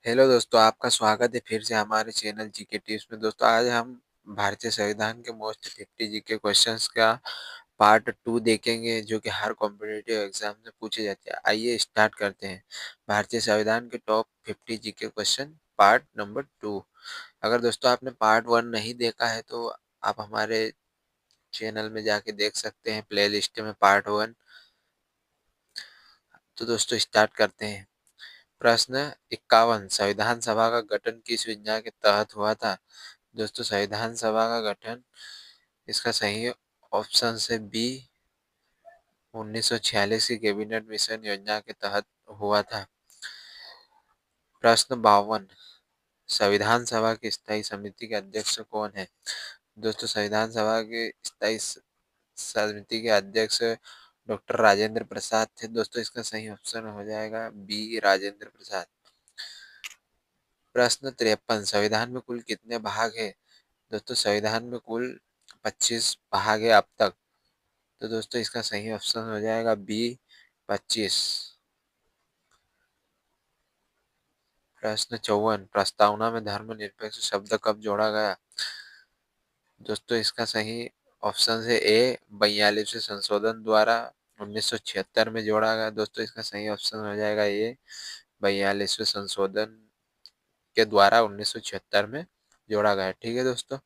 Hello दोस्तों, आपका स्वागत है फिर से हमारे चैनल जीके टिप्स में। दोस्तों, आज हम भारतीय संविधान के मोस्ट 50 जीके क्वेश्चंस का पार्ट 2 देखेंगे, जो कि हर कॉम्पिटिटिव एग्जाम में पूछे जाते हैं। आइए स्टार्ट करते हैं। भारतीय संविधान के top 50 GK question part number 2। अगर दोस्तों आपने पार्ट 1 नहीं देखा है तो आप हमारे चैनल में जाके देख सकते हैं, प्ले लिस्ट में पार्ट 1। तो दोस्तों स्टार्ट करते हैं। प्रश्न 51, संविधान सभा का गठन किस योजना के तहत हुआ था? दोस्तों, संविधान सभा का गठन, इसका सही ऑप्शन है बी, 1946 की कैबिनेट मिशन योजना के तहत हुआ था। प्रश्न 52, संविधान सभा की स्थायी समिति के अध्यक्ष कौन है? दोस्तों, संविधान सभा की स्थायी समिति के अध्यक्ष डॉक्टर राजेंद्र प्रसाद थे। दोस्तों, इसका सही ऑप्शन हो जाएगा बी, राजेंद्र प्रसाद। प्रश्न 53, संविधान में कुल कितने भाग है? दोस्तों, संविधान में कुल 25 भाग है अब तक। तो दोस्तों, इसका सही ऑप्शन हो जाएगा बी, 25। प्रश्न 54, प्रस्तावना में धर्मनिरपेक्ष शब्द कब जोड़ा गया? दोस्तों, इसका सही ऑप्शन है ए, 42वें संशोधन द्वारा 1976 में जोड़ा गया। दोस्तों, इसका सही ऑप्शन हो जाएगा ए, 42वें संशोधन के द्वारा 1976 में जोड़ा गया। ठीक है दोस्तों।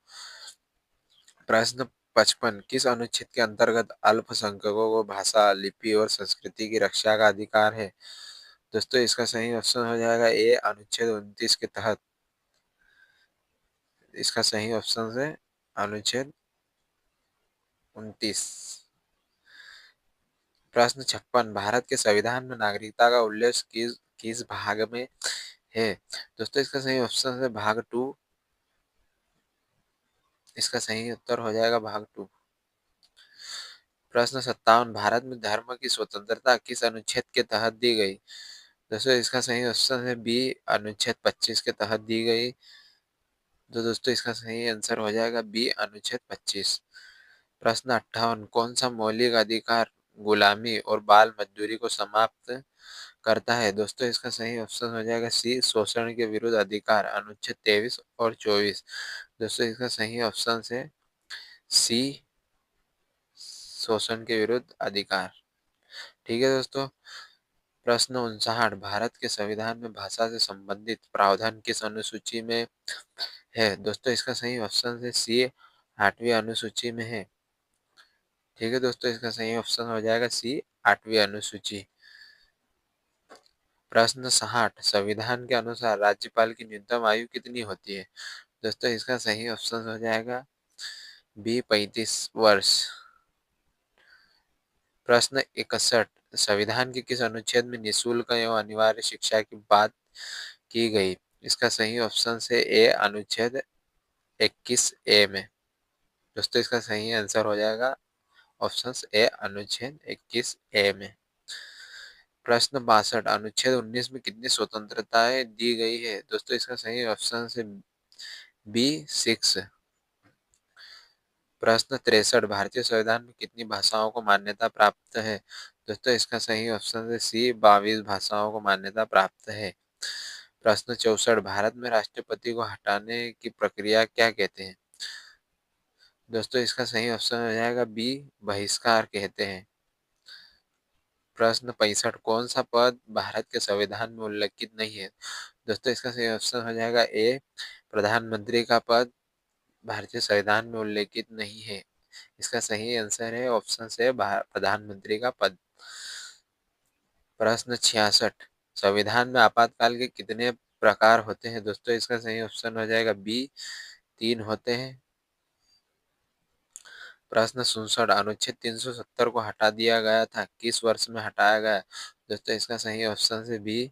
प्रश्न 55, किस अनुच्छेद के अंतर्गत अल्पसंख्यकों को भाषा, लिपि और संस्कृति की रक्षा का अधिकार है? दोस्तों, इसका सही ऑप्शन हो जाएगा ए, अनुच्छेद 29 के तहत। इसका सही ऑप्शन है अनुच्छेद 29। प्रश्न 56, भारत के संविधान में नागरिकता का उल्लेख किस किस भाग में है? दोस्तों, इसका सही ऑप्शन है भाग 2। इसका सही उत्तर हो जाएगा भाग 2। प्रश्न 57, भारत में धर्म की स्वतंत्रता किस अनुच्छेद के तहत दी गई? दोस्तों, इसका सही ऑप्शन है बी, अनुच्छेद 25 के तहत दी गई। तो दोस्तों, इसका सही आंसर हो जाएगा बी, अनुच्छेद 25। प्रश्न 58, कौन सा मौलिक अधिकार गुलामी और बाल मजदूरी को समाप्त करता है? दोस्तों, इसका सही ऑप्शन हो जाएगा सी, शोषण के विरुद्ध अधिकार, अनुच्छेद 23 और 24। दोस्तों, इसका सही ऑप्शन है सी, शोषण के विरुद्ध अधिकार। ठीक है दोस्तों। प्रश्न 59, भारत के संविधान में भाषा से संबंधित प्रावधान किस अनुसूची में है? दोस्तों, इसका सही ऑप्शन है सी, 8वीं अनुसूची में है। ठीक है दोस्तों, इसका सही ऑप्शन हो जाएगा सी, 8वीं अनुसूची। प्रश्न 60, संविधान के अनुसार राज्यपाल की न्यूनतम आयु कितनी होती है? दोस्तों, इसका सही ऑप्शन हो जाएगा बी, 35 वर्ष। प्रश्न 61, संविधान के किस अनुच्छेद में निःशुल्क एवं अनिवार्य शिक्षा की बात की गई? इसका सही ऑप्शन है ए, अनुच्छेद 21 ए में। दोस्तों, इसका सही आंसर हो जाएगा ऑप्शन ए, अनुच्छेद 21 ए में। प्रश्न 62, अनुच्छेद 19 में कितनी स्वतंत्रताएं दी गई है? दोस्तों, इसका सही ऑप्शन है बी, 6। प्रश्न 63, भारतीय संविधान में कितनी भाषाओं को मान्यता प्राप्त है? दोस्तों, इसका सही ऑप्शन है सी, 22 भाषाओं को मान्यता प्राप्त है। प्रश्न 64, भारत में राष्ट्रपति को हटाने की प्रक्रिया क्या कहते हैं? दोस्तों, इसका सही ऑप्शन हो जाएगा बी, बहिष्कार कहते हैं। प्रश्न 65, कौन सा पद भारत के संविधान में उल्लेखित नहीं है? दोस्तों, इसका सही ऑप्शन हो जाएगा ए, प्रधानमंत्री का पद भारतीय संविधान में उल्लेखित नहीं है। इसका सही आंसर है ऑप्शन से प्रधानमंत्री का पद। प्रश्न 66, संविधान में आपातकाल के कितने प्रकार होते हैं? दोस्तों, इसका सही ऑप्शन हो जाएगा बी, 3 होते हैं। प्रश्न 67, अनुच्छेद 370 को हटा दिया गया था, किस वर्ष में हटाया गया? दोस्तों, इसका सही ऑप्शन है बी,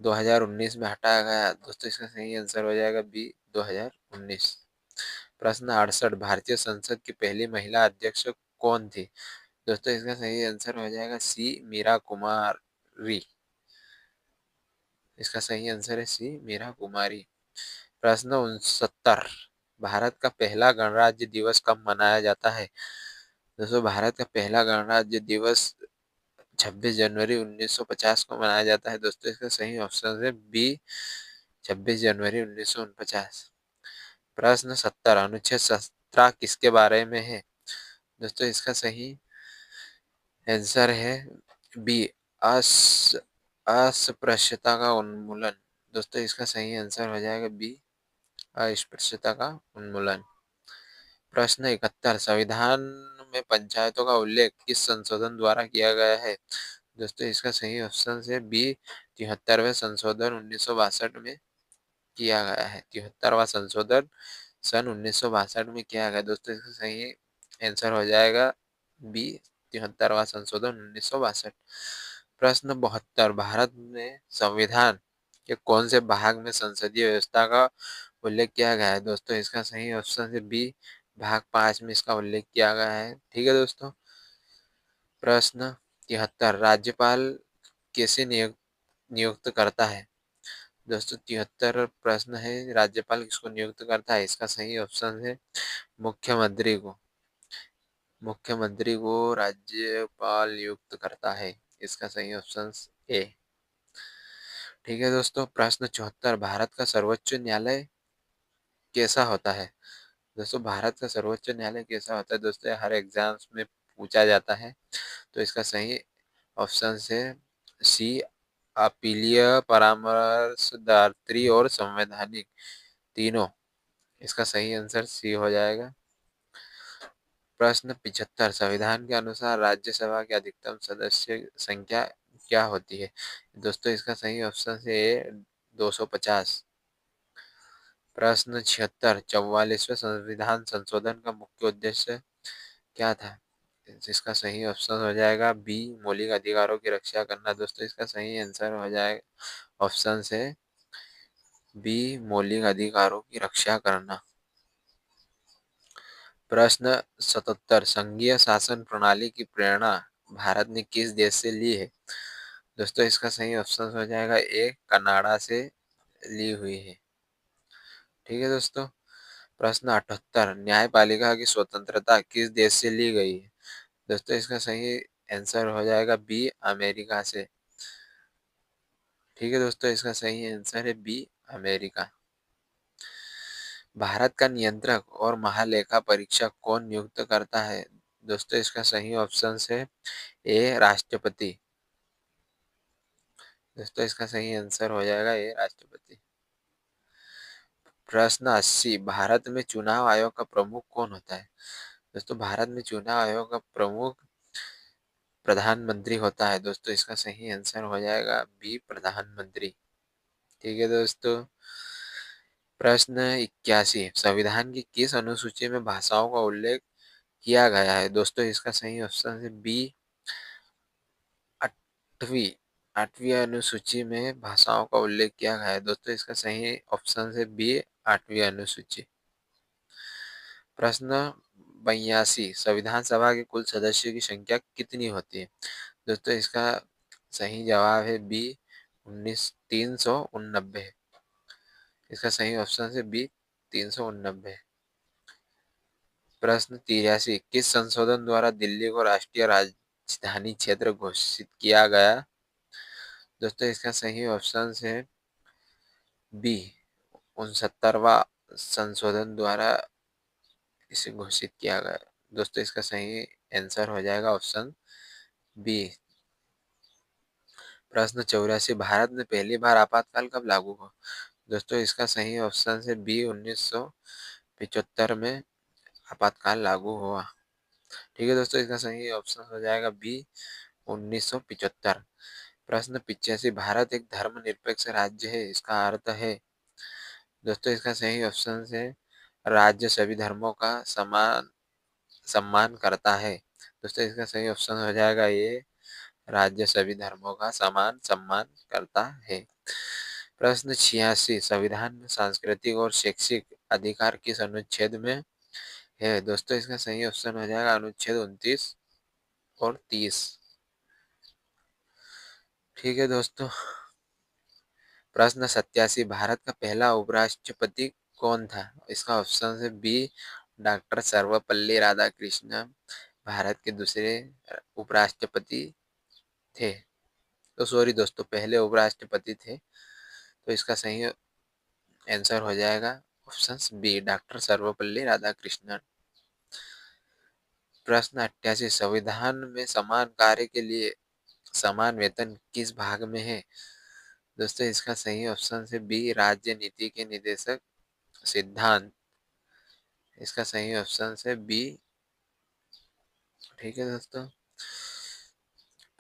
2019 में हटाया गया। दोस्तों, इसका सही आंसर हो जाएगा बी, 2019। प्रश्न 68, भारतीय संसद की पहली महिला अध्यक्ष कौन थी? दोस्तों, इसका सही आंसर हो जाएगा सी, मीरा कुमारी। इसका सही आंसर है सी, मीरा कुमारी। प्रश्न 69, भारत का पहला गणराज्य दिवस कब मनाया जाता है? दोस्तों, भारत का पहला गणराज्य दिवस 26 जनवरी 1950 को मनाया जाता है? दोस्तों इसका सही ऑप्शन है बी 26 जनवरी 1949। प्रश्न 70 अनुच्छेद 17 किसके बारे में है? दोस्तों इसका सही आंसर है बी अस्पृश्यता का उन्मूलन। दोस्तों इसका सही आंसर हो जाएगा बी अस्पृश्यता का उन्मूलन। प्रश्न 71 संविधान में पंचायतों का उल्लेख किस संशोधन द्वारा किया गया है? दोस्तों इसका सही ऑप्शन है बी 73वें संशोधन 1962 में किया गया है। 73वां संशोधन सन 1962 में किया गया। दोस्तों इसका सही आंसर हो जाएगा बी 73वां संशोधन 1962। प्रश्न 72 भारत में संविधान के कौन से भाग में संसदीय व्यवस्था का उल्लेख किया गया है? दोस्तों इसका सही ऑप्शन है बी भाग 5 में इसका उल्लेख किया गया है। ठीक है दोस्तों। प्रश्न 73 राज्यपाल कैसे नियुक्त करता है? दोस्तों 73 प्रश्न है राज्यपाल किसको नियुक्त करता है? इसका सही ऑप्शन है मुख्यमंत्री को। मुख्यमंत्री को राज्यपाल नियुक्त करता है। इसका सही ऑप्शन ए। ठीक है दोस्तों। प्रश्न 74 भारत का सर्वोच्च न्यायालय कैसा होता है? दोस्तों भारत का सर्वोच्च न्यायालय कैसा होता है? दोस्तों हर एग्जाम्स में पूछा जाता है। तो इसका सही ऑप्शन है सी अपीलीय परामर्शदात्री और संवैधानिक तीनों। इसका सही आंसर सी हो जाएगा। प्रश्न 75 संविधान के अनुसार राज्यसभा की अधिकतम सदस्य संख्या क्या होती है? दोस्तों इसका सही ऑप्शन है ए 250। प्रश्न 76 44वें संविधान संशोधन का मुख्य उद्देश्य क्या था? इसका सही ऑप्शन हो जाएगा बी मौलिक अधिकारों की रक्षा करना। दोस्तों इसका सही आंसर हो जाएगा ऑप्शन से बी मौलिक अधिकारों की रक्षा करना। प्रश्न 77 संघीय शासन प्रणाली की प्रेरणा भारत ने किस देश से ली है? दोस्तों इसका सही ऑप्शन हो जाएगा ए कनाडा से ली हुई है। ठीक है दोस्तों। प्रश्न 78 न्यायपालिका की स्वतंत्रता किस देश से ली गई है? दोस्तों इसका सही आंसर हो जाएगा बी अमेरिका से। ठीक है दोस्तों। इसका सही आंसर है बी अमेरिका। भारत का नियंत्रक और महालेखा परीक्षक कौन नियुक्त करता है? दोस्तों इसका सही ऑप्शन है ए राष्ट्रपति। दोस्तों इसका सही आंसर हो जाएगा ए राष्ट्रपति। प्रश्न 80 भारत में चुनाव आयोग का प्रमुख कौन होता है? दोस्तों भारत में चुनाव आयोग का प्रमुख प्रधानमंत्री होता है। दोस्तों इसका सही आंसर हो जाएगा बी प्रधानमंत्री। ठीक है दोस्तों। प्रश्न 81 संविधान की किस अनुसूची में भाषाओं का उल्लेख किया गया है? दोस्तों इसका सही ऑप्शन है बी 8वीं 8वीं अनुसूची में भाषाओं का उल्लेख किया गया है। दोस्तों इसका सही ऑप्शन है बी 8वीं अनुसूची। प्रश्न 82 संविधान सभा के कुल सदस्यों की संख्या कितनी होती है? दोस्तों इसका सही जवाब है बी 389। इसका सही ऑप्शन है बी 389। प्रश्न 83 किस संशोधन द्वारा दिल्ली को राष्ट्रीय राजधानी क्षेत्र घोषित किया गया? दोस्तों इसका सही ऑप्शन है बी 69वां संशोधन द्वारा इसे घोषित किया गया। दोस्तों इसका सही आंसर हो जाएगा ऑप्शन बी। प्रश्न 84 भारत में पहली बार आपातकाल कब लागू हुआ? दोस्तों इसका सही ऑप्शन है बी 1975 में आपातकाल लागू हुआ। ठीक है दोस्तों। इसका सही ऑप्शन हो जाएगा बी 1975। प्रश्न 85 भारत एक धर्मनिरपेक्ष राज्य है इसका अर्थ है? दोस्तों इसका सही ऑप्शन है राज्य सभी धर्मों का समान सम्मान करता है। दोस्तों इसका सही ऑप्शन हो जाएगा ये राज्य सभी धर्मों का समान सम्मान करता है। प्रश्न 86 संविधान में सांस्कृतिक और शैक्षिक अधिकार किस अनुच्छेद में है? दोस्तों इसका सही ऑप्शन हो जाएगा अनुच्छेद 29 और 30। ठीक है दोस्तों। प्रश्न 87 भारत का पहला उपराष्ट्रपति कौन था? इसका ऑप्शन है बी डॉक्टर सर्वपल्ली राधाकृष्णन। भारत के दूसरे उपराष्ट्रपति थे। तो सॉरी दोस्तों, पहले उपराष्ट्रपति थे। तो इसका सही आंसर हो जाएगा option B, doctor Sarvepalli Radhakrishnan. प्रश्न 88, संविधान में समान कार्य के लिए समान वेतन किस भाग में है? दोस्तों इसका सही ऑप्शन है बी, राज्य नीति के निदेशक सिद्धांत। इसका सही ऑप्शन है बी। ठीक है दोस्तों।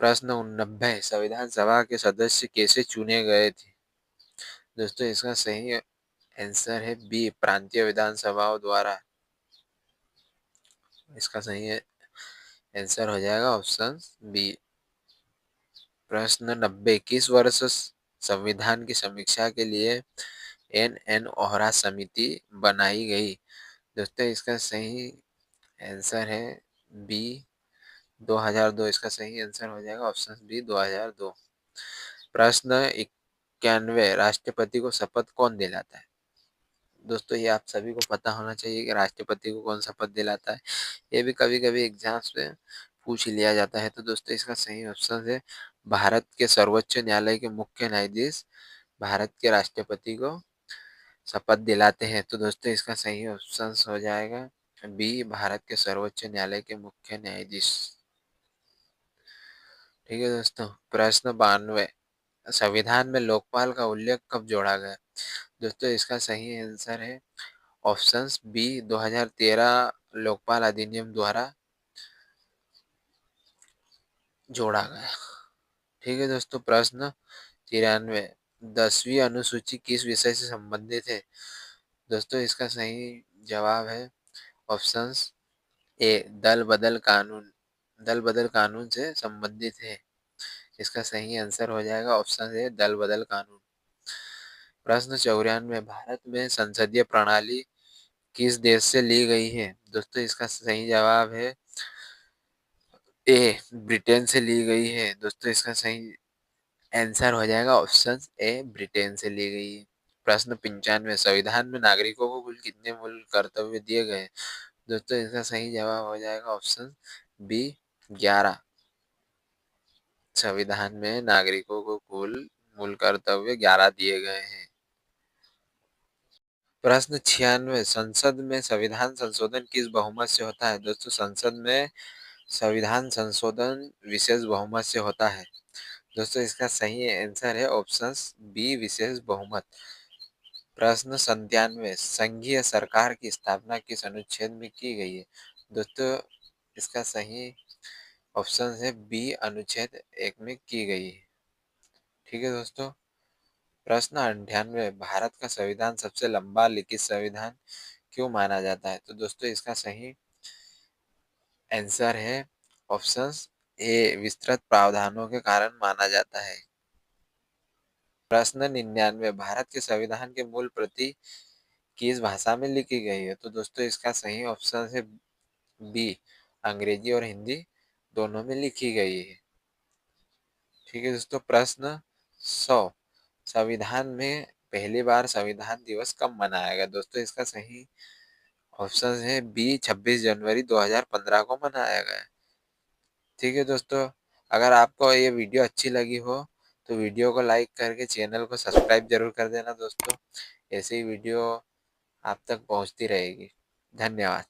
प्रश्न 89, संविधान सभा के सदस्य कैसे चुने गए थे? दोस्तों इसका सही आंसर है बी, प्रांतीय विधानसभाओं द्वारा। इसका सही आंसर हो जाएगा ऑप्शन बी। प्रश्न 90, किस वर्ष संविधान की समीक्षा के लिए एन ओहरा समिति बनाई गई? दोस्तों इसका सही आंसर है बी, 2002। इसका सही आंसर हो जाएगा ऑप्शन बी, 2002। प्रश्न 91, राष्ट्रपति को शपथ कौन दिलाता है? दोस्तों ये आप सभी को पता होना चाहिए कि राष्ट्रपति को कौन शपथ दिलाता है। ये भी कभी कभी एग्जाम्स में पूछ लिया जाता है। तो दोस्तों इसका सही ऑप्शन है भारत के सर्वोच्च न्यायालय के मुख्य न्यायाधीश भारत के राष्ट्रपति को शपथ दिलाते हैं। तो दोस्तों इसका सही ऑप्शन हो जाएगा बी, भारत के सर्वोच्च न्यायालय के मुख्य न्यायाधीश। ठीक है दोस्तों। प्रश्न 92, संविधान में लोकपाल का उल्लेख कब जोड़ा गया? दोस्तों इसका सही आंसर है ऑप्शन बी, 2013 लोकपाल अधिनियम द्वारा जोड़ा गया। ठीक है दोस्तों। प्रश्न 93, 10वीं अनुसूची किस विषय से संबंधित है? दोस्तों इसका सही जवाब है ऑप्शंस ए, दल बदल कानून से संबंधित है। इसका सही आंसर हो जाएगा ऑप्शन ए, दल बदल कानून। प्रश्न 94, भारत में संसदीय प्रणाली किस देश से ली गई है? दोस्तों इसका सही जवाब है ए, ब्रिटेन से ली गई है। दोस्तों इसका सही आंसर हो जाएगा ऑप्शन ए, ब्रिटेन से ली गई है। प्रश्न 95, संविधान में नागरिकों को कुल कितने मूल कर्तव्य दिए गए? दोस्तों इसका सही जवाब हो जाएगा ऑप्शन बी, 11। संविधान में नागरिकों को कुल मूल कर्तव्य 11 दिए गए हैं। प्रश्न 96, संसद में संविधान संशोधन किस बहुमत से होता है? दोस्तों संसद में संविधान संशोधन विशेष बहुमत से होता है। दोस्तों इसका सही आंसर है ऑप्शन बी, विशेष बहुमत। प्रश्न 97, संघीय सरकार की स्थापना किस अनुच्छेद में की गई है? दोस्तों इसका सही ऑप्शन है बी, अनुच्छेद 1 में की गई है। ठीक है दोस्तों। प्रश्न 98, भारत का संविधान सबसे लंबा लिखित संविधान क्यों माना जाता है? तो दोस्तों इसका सही आंसर है ऑप्शन ए, विस्तृत प्रावधानों के कारण माना जाता है। प्रश्न 99, भारत के संविधान की मूल प्रति किस भाषा में लिखी गई है? तो दोस्तों इसका सही ऑप्शन है बी, अंग्रेजी और हिंदी दोनों में लिखी गई है। ठीक है दोस्तों। प्रश्न 100, संविधान में पहली बार संविधान दिवस कब मनाया गया? दोस्तों इसका सही ऑप्शन है बी, 26 जनवरी 2015 को मनाया गया। ठीक है दोस्तों। अगर आपको ये वीडियो अच्छी लगी हो तो वीडियो को लाइक करके चैनल को सब्सक्राइब जरूर कर देना दोस्तों। ऐसे ही वीडियो आप तक पहुंचती रहेगी। धन्यवाद।